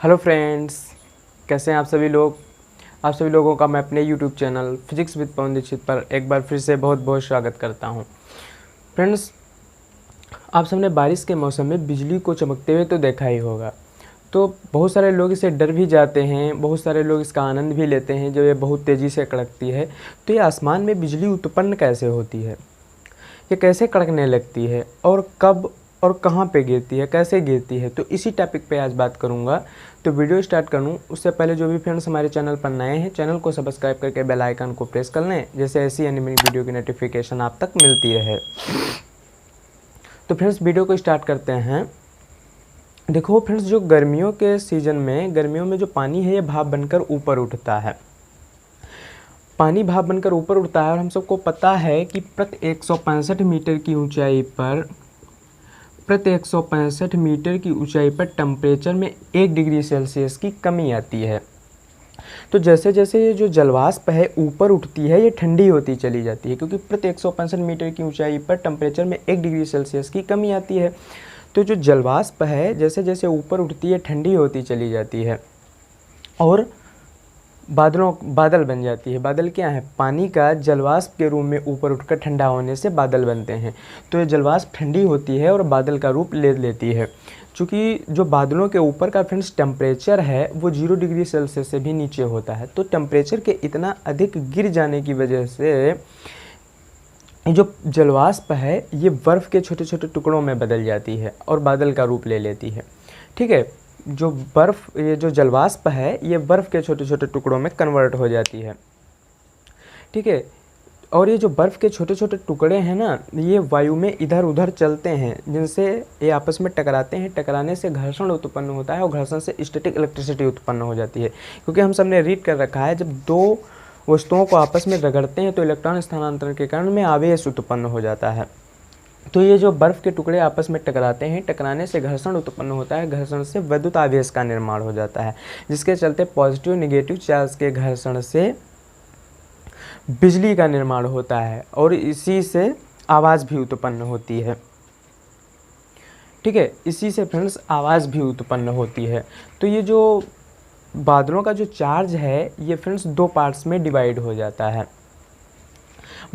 Hello friends, कैसे हैं आप सभी लोग। आप सभी लोगों का मैं अपने यूट्यूब चैनल फिजिक्स विद पवन दीक्षित पर एक बार फिर से बहुत बहुत स्वागत करता हूं। फ्रेंड्स, आप सबने बारिश के मौसम में बिजली को चमकते हुए तो देखा ही होगा। तो बहुत सारे लोग इसे डर भी जाते हैं, बहुत सारे लोग इसका आनंद भी लेते हैं जब ये बहुत तेज़ी से कड़कती है। तो ये आसमान में बिजली उत्पन्न कैसे होती है, ये कैसे कड़कने लगती है और कब और कहाँ पे गिरती है, कैसे गिरती है, तो इसी टॉपिक पे आज बात करूँगा। तो वीडियो स्टार्ट करूँ उससे पहले जो भी फ्रेंड्स हमारे चैनल पर नए हैं, चैनल को सब्सक्राइब करके बेल आइकन को प्रेस कर लें, जैसे ऐसी अन्य मेरी वीडियो की नोटिफिकेशन आप तक मिलती रहे। तो फ्रेंड्स, वीडियो को स्टार्ट करते हैं। देखो फ्रेंड्स, जो गर्मियों के सीज़न में, गर्मियों में जो पानी है ये भाप बनकर ऊपर उठता है। पानी भाप बनकर ऊपर उठता है और हम सबको पता है कि प्रति 165 मीटर की ऊंचाई पर टेम्परेचर में 1 डिग्री सेल्सियस की कमी आती है। तो जैसे जैसे ये जो जलवाष्प है ऊपर उठती है, ये ठंडी होती चली जाती है, क्योंकि प्रति 165 मीटर की ऊंचाई पर टेम्परेचर में 1 डिग्री सेल्सियस की कमी आती है। तो जो जलवाष्प है जैसे जैसे ऊपर उठती है ठंडी होती चली जाती है और बादल बन जाती है। बादल क्या है? पानी का जलवाष्प के रूप में ऊपर उठकर ठंडा होने से बादल बनते हैं। तो ये जलवाष्प ठंडी होती है और बादल का रूप ले लेती है। चूँकि जो बादलों के ऊपर का फ्रेंड्स टेम्परेचर है वो 0 डिग्री सेल्सियस से भी नीचे होता है। तो टेम्परेचर के इतना अधिक गिर जाने की वजह से जो जलवाष्प है ये बर्फ़ के छोटे छोटे टुकड़ों में बदल जाती है और बादल का रूप ले लेती है। ठीक है, जो बर्फ़, ये जो जलवाष्प है ये बर्फ़ के छोटे छोटे टुकड़ों में कन्वर्ट हो जाती है। ठीक है, और ये जो बर्फ़ के छोटे छोटे टुकड़े हैं ना, ये वायु में इधर उधर चलते हैं, जिनसे ये आपस में टकराते हैं। टकराने से घर्षण उत्पन्न होता है और घर्षण से स्टैटिक इलेक्ट्रिसिटी उत्पन्न हो जाती है। क्योंकि हम सब ने रीड कर रखा है, जब दो वस्तुओं को आपस में रगड़ते हैं तो इलेक्ट्रॉन स्थानांतरण के कारण में आवेश उत्पन्न हो जाता है। तो ये जो बर्फ़ के टुकड़े आपस में टकराते हैं, टकराने से घर्षण उत्पन्न होता है, घर्षण से विद्युत आवेश का निर्माण हो जाता है, जिसके चलते पॉजिटिव नेगेटिव चार्ज के घर्षण से बिजली का निर्माण होता है और इसी से आवाज़ भी उत्पन्न होती है। ठीक है, इसी से फ्रेंड्स आवाज़ भी उत्पन्न होती है। तो ये जो बादलों का जो चार्ज है ये फ्रेंड्स 2 पार्ट्स में डिवाइड हो जाता है।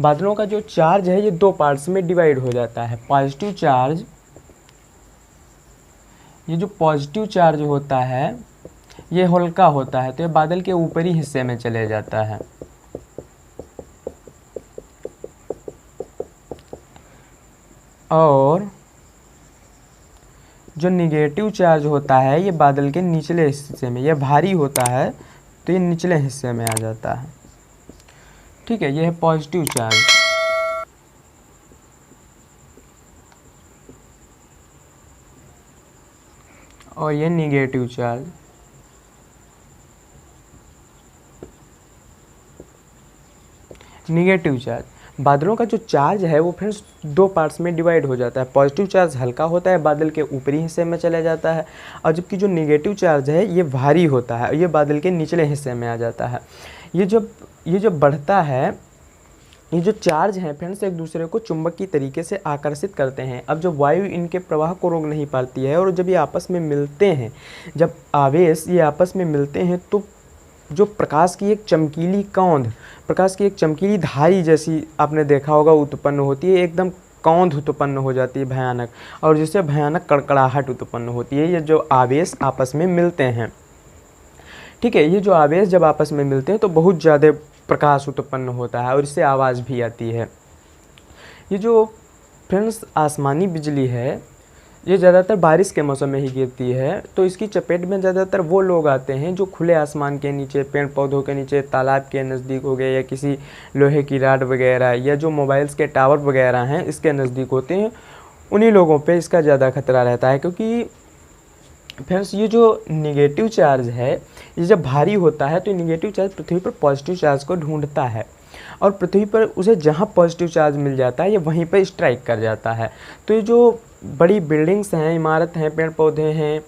बादलों का जो चार्ज है ये 2 पार्ट्स में डिवाइड हो जाता है। पॉजिटिव चार्ज, ये जो पॉजिटिव चार्ज होता है ये हल्का होता है, तो ये बादल के ऊपरी हिस्से में चले जाता है। और जो निगेटिव चार्ज होता है ये बादल के निचले हिस्से में, ये भारी होता है तो ये निचले हिस्से में आ जाता है। ठीक है, ये है पॉजिटिव चार्ज। और ये निगेटिव चार्ज। निगेटिव चार्ज, बादलों का जो चार्ज है वो फ्रेंड्स 2 पार्ट्स में डिवाइड हो जाता है। पॉजिटिव चार्ज हल्का होता है, बादल के ऊपरी हिस्से में चले जाता है, और जबकि जो निगेटिव चार्ज है ये भारी होता है, ये बादल के निचले हिस्से में आ जाता है। ये जो बढ़ता है, ये जो चार्ज हैं फ्रेंड्स एक दूसरे को चुंबकीय तरीके से आकर्षित करते हैं। अब जब वायु इनके प्रवाह को रोक नहीं पाती है और जब ये आपस में मिलते हैं, जब आवेश ये आपस में मिलते हैं, तो जो प्रकाश की एक चमकीली कौंध, प्रकाश की एक चमकीली धारी जैसी आपने देखा होगा उत्पन्न होती है, एकदम कौंध उत्पन्न हो जाती है भयानक, और जिससे भयानक कड़कड़ाहट उत्पन्न होती है। ये जो आवेश आपस में मिलते हैं, ठीक है, ये जो आवेश जब आपस में मिलते हैं तो बहुत ज़्यादा प्रकाश उत्पन्न होता है और इससे आवाज़ भी आती है। ये जो फ्रेंड्स आसमानी बिजली है ये ज़्यादातर बारिश के मौसम में ही गिरती है। तो इसकी चपेट में ज़्यादातर वो लोग आते हैं जो खुले आसमान के नीचे, पेड़ पौधों के नीचे, तालाब के नज़दीक हो गए, या किसी लोहे की राड वगैरह, या जो मोबाइल्स के टावर वगैरह हैं इसके नज़दीक होते हैं। उन्हीं लोगों पे इसका ज़्यादा खतरा रहता है, क्योंकि फ्रेंड्स ये जो निगेटिव चार्ज है ये जब भारी होता है तो निगेटिव चार्ज पृथ्वी पर पॉजिटिव चार्ज को ढूंढता है और पृथ्वी पर उसे जहाँ पॉजिटिव चार्ज मिल जाता है ये वहीं पर स्ट्राइक कर जाता है। तो ये जो बड़ी बिल्डिंग्स हैं, इमारत हैं, पेड़ पौधे हैं,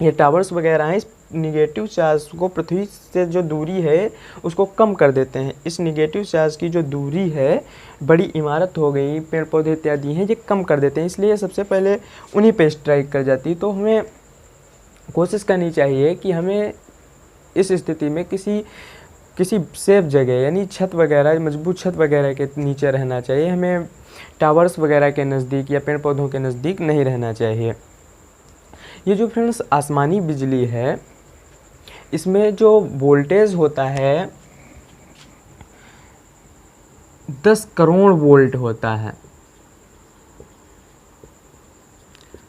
ये टावर्स वगैरह हैं, इस निगेटिव चार्ज को पृथ्वी से जो दूरी है उसको कम कर देते हैं। इस निगेटिव चार्ज की जो दूरी है, बड़ी इमारत हो गई, पेड़ पौधे इत्यादि हैं, ये कम कर देते हैं, इसलिए सबसे पहले उन्हीं पे स्ट्राइक कर जाती है। तो हमें कोशिश करनी चाहिए कि हमें इस स्थिति में किसी सेफ जगह यानी छत वगैरह, मजबूत छत वगैरह के नीचे रहना चाहिए। हमें टावर्स वगैरह के नज़दीक या पेड़ पौधों के नज़दीक नहीं रहना चाहिए। ये जो फ्रेंड्स आसमानी बिजली है, इसमें जो वोल्टेज होता है 10 करोड़ वोल्ट होता है।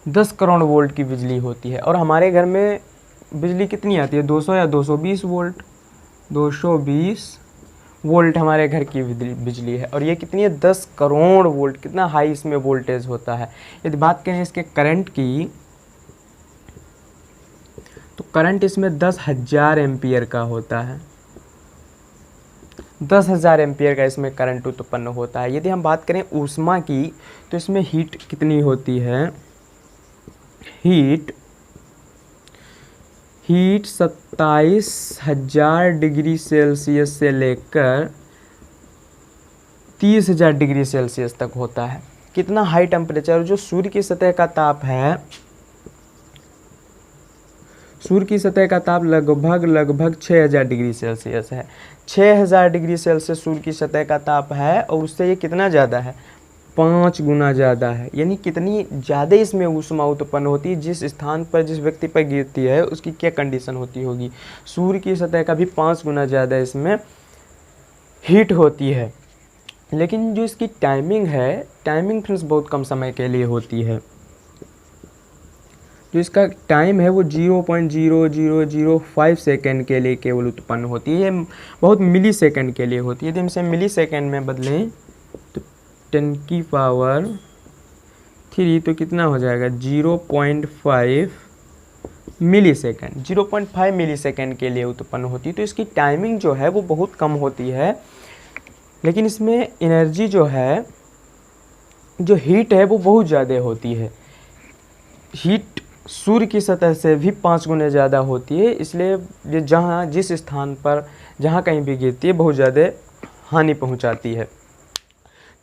10 करोड़ वोल्ट की बिजली होती है। और हमारे घर में बिजली कितनी आती है? 200 या 220 वोल्ट। 220 वोल्ट हमारे घर की बिजली है। और ये कितनी है? 10 करोड़ वोल्ट। कितना हाई इसमें वोल्टेज होता है। यदि बात करें इसके करंट की, तो करंट इसमें 10,000 एम्पियर का होता है। 10,000 एम्पियर का इसमें करंट उत्पन्न होता है। यदि हम बात करें ऊष्मा की, तो इसमें हीट कितनी होती है? हीट 27,000 डिग्री सेल्सियस से लेकर 30,000 डिग्री सेल्सियस तक होता है। कितना हाई टेम्परेचर। जो सूर्य की सतह का ताप है, सूर्य की सतह का ताप लगभग 6,000 डिग्री सेल्सियस है। 6,000 डिग्री सेल्सियस सूर्य की सतह का ताप है। और उससे ये कितना ज़्यादा है? 5 गुना ज़्यादा है। यानी कितनी ज़्यादा इसमें ऊष्मा उत्पन्न होती है। जिस स्थान पर, जिस व्यक्ति पर गिरती है, उसकी क्या कंडीशन होती होगी। सूर्य की सतह का भी 5 गुना ज़्यादा इसमें हीट होती है। लेकिन जो इसकी टाइमिंग है, टाइमिंग फ्रेंड्स बहुत कम समय के लिए होती है। जो इसका टाइम है वो 0.0005 सेकेंड के लिए केवल उत्पन्न होती है। ये बहुत मिली सेकेंड के लिए होती है। यदि हम इसे मिली सेकेंड में बदलें तो 10⁻³ तो कितना हो जाएगा? 0.5 मिली सेकेंड। 0.5 मिली सेकेंड के लिए उत्पन्न होती है। तो इसकी टाइमिंग जो है वो बहुत कम होती है। लेकिन इसमें एनर्जी जो है, जो हीट है, वो बहुत ज़्यादा होती है। हीट सूर्य की सतह से भी 5 गुना ज़्यादा होती है। इसलिए ये जहाँ, जिस स्थान पर, जहाँ कहीं भी गिरती है, बहुत ज़्यादा हानि पहुँचाती है।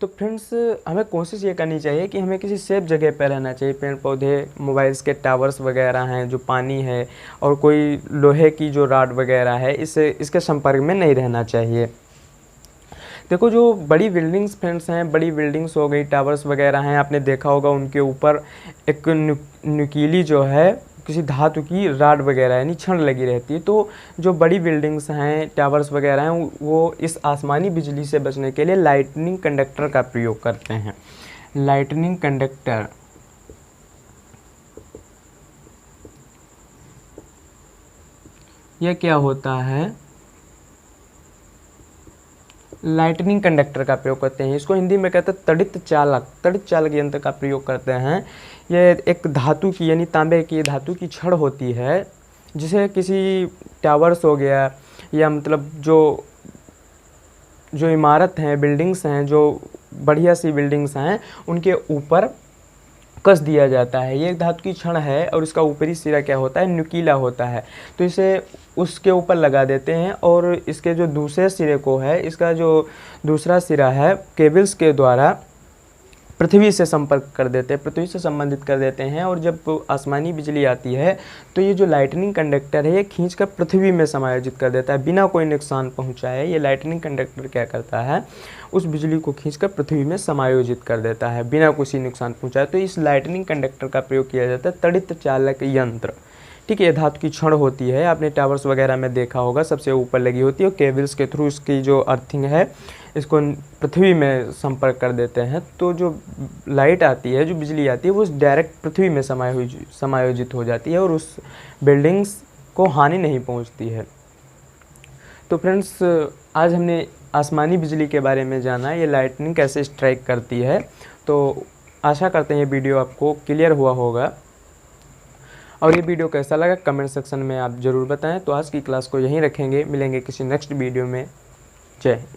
तो फ्रेंड्स, हमें कोशिश ये करनी चाहिए कि हमें किसी सेफ जगह पर रहना चाहिए। पेड़ पौधे, मोबाइल्स के टावर्स वगैरह हैं, जो पानी है, और कोई लोहे की जो रॉड वगैरह है, इसके संपर्क में नहीं रहना चाहिए। देखो, जो बड़ी बिल्डिंग्स फ्रेंड्स हैं, बड़ी बिल्डिंग्स हो गई, टावर्स वगैरह हैं, आपने देखा होगा उनके ऊपर एक नुकीली जो है किसी धातु की रॉड वगैरह यानी छड़ लगी रहती है। तो जो बड़ी बिल्डिंग्स हैं, टावर्स वगैरह हैं, वो इस आसमानी बिजली से बचने के लिए लाइटनिंग कंडक्टर का प्रयोग करते हैं। लाइटनिंग कंडक्टर, यह क्या होता है? लाइटनिंग कंडक्टर का प्रयोग करते हैं। इसको हिंदी में कहते हैं तड़ित चालक यंत्र का प्रयोग करते हैं। यह एक धातु की, यानी तांबे की धातु की छड़ होती है, जिसे किसी टावर्स हो गया, या मतलब जो इमारत हैं, बिल्डिंग्स हैं, जो बढ़िया सी बिल्डिंग्स हैं, उनके ऊपर कस दिया जाता है। ये एक धातु की छड़ है और इसका ऊपरी सिरा क्या होता है? नुकीला होता है। तो इसे उसके ऊपर लगा देते हैं और इसके जो दूसरे सिरे को है, इसका जो दूसरा सिरा है, केबल्स के द्वारा पृथ्वी से संपर्क कर देते हैं, पृथ्वी से संबंधित कर देते हैं। और जब आसमानी बिजली आती है तो ये जो लाइटनिंग कंडक्टर है, ये खींचकर पृथ्वी में समायोजित कर देता है बिना कोई नुकसान पहुंचाए। ये लाइटनिंग कंडक्टर क्या करता है? उस बिजली को खींचकर पृथ्वी में समायोजित कर देता है बिना किसी नुकसान पहुंचाए। तो इस लाइटनिंग कंडक्टर का प्रयोग किया जाता है तड़ित चालक यंत्र। ठीक है, ये धातु की छड़ होती है, आपने टावर्स वगैरह में देखा होगा, सबसे ऊपर लगी होती है, और केबल्स के थ्रू इसकी जो अर्थिंग है, इसको पृथ्वी में संपर्क कर देते हैं। तो जो लाइट आती है, जो बिजली आती है, वो डायरेक्ट पृथ्वी में समायोजित हो जाती है और उस बिल्डिंग्स को हानि नहीं पहुंचती है। तो फ्रेंड्स, आज हमने आसमानी बिजली के बारे में जाना, ये लाइटनिंग कैसे स्ट्राइक करती है। तो आशा करते हैं ये वीडियो आपको क्लियर हुआ होगा। और ये वीडियो कैसा लगा कमेंट सेक्शन में आप ज़रूर बताएं। तो आज की क्लास को यहीं रखेंगे, मिलेंगे किसी नेक्स्ट वीडियो में। जय हिंद।